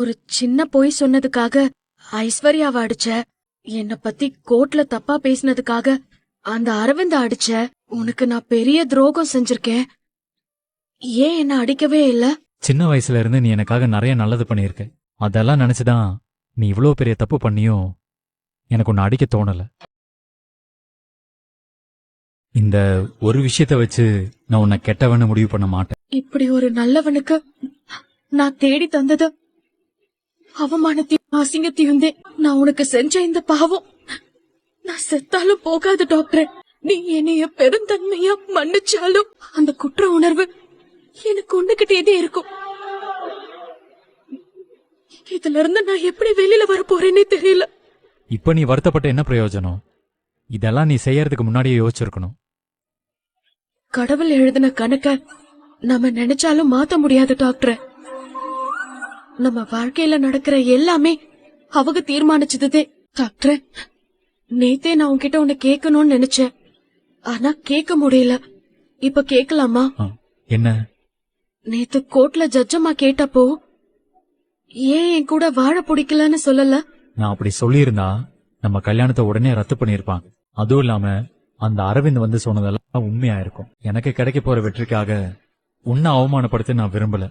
ஒரு சின்ன பொய் சொன்னதுக்காக ஐஸ்வர்யாவை அடிச்ச, என்ன பத்தி கோர்ட்ல தப்பா பேசினதுக்காக அந்த அரவிந்த அடிச்ச. உனக்கு நான் பெரிய துரோகம் செஞ்சிருக்கேன். ஏன் என்ன அடிக்கவே இல்ல? சின்ன வயசுல இருந்து நீ எனக்காக நிறைய நல்லது பண்ணியிருக்க. அதெல்லாம் நினைச்சுதான் நீ இவ்வளவு பெரிய தப்பு பண்ணியும் எனக்கு உன்னை அடிக்க தோணல. இந்த ஒரு விஷயத்த வச்சு நான் உன்னை கெட்டவன்னு முடிவு பண்ண மாட்டேன். இப்படி ஒரு நல்லவனுக்கு நான் தேடி தந்தது அவமானத்தையும் அசிங்கத்தையும் தான். நான் உனக்கு செஞ்ச இந்த பாவம் நான் செத்தாலும் போகாது டாக்டர். நீ என்னைய பெருந்தன்மையா மன்னிச்சாலும் அந்த குற்ற உணர்வு எனக்கு ஒண்ணுகிட்டே இருக்கும். இதுல இருந்து நான் எப்படி வெளியில வர போறேன்னே தெரியல. இப்ப நீ வருத்தப்பட்ட என்ன பிரயோஜனம்? இதெல்லாம் நீ செய்யறதுக்கு முன்னாடியே யோசிச்சிருக்கணும். கடவுள் எழுதின கணக்க நம்ம நினைச்சாலும் மாத்த முடியாது டாக்டர். நம்ம வாழ்க்கையில நடக்கிற எல்லாமே அவங்க தீர்மானிச்சதே. டாக்டர், நேத்தே நான் உன்கிட்ட உன்னை கேட்கணும்னு நினைச்சேன். ஆனா கேட்க முடியல. இப்ப கேட்கலாமா? என்ன? நேத்து கோர்ட்ல ஜட்ஜம்மா கேட்டப்போ ஏன் என் கூட வாழ பிடிக்கலன்னு சொல்லல? நான் அப்படி சொல்லியிருந்தா நம்ம கல்யாணத்தை உடனே ரத்து பண்ணிருப்பாங்க. அதுவும் இல்லாம அந்த அரவிந்த் வந்து சொன்னதெல்லாம் உண்மையா இருக்கும். எனக்கு கிடைக்க போற வெற்றிக்காக உன்னை அவமானப்படுத்த நான் விரும்பல.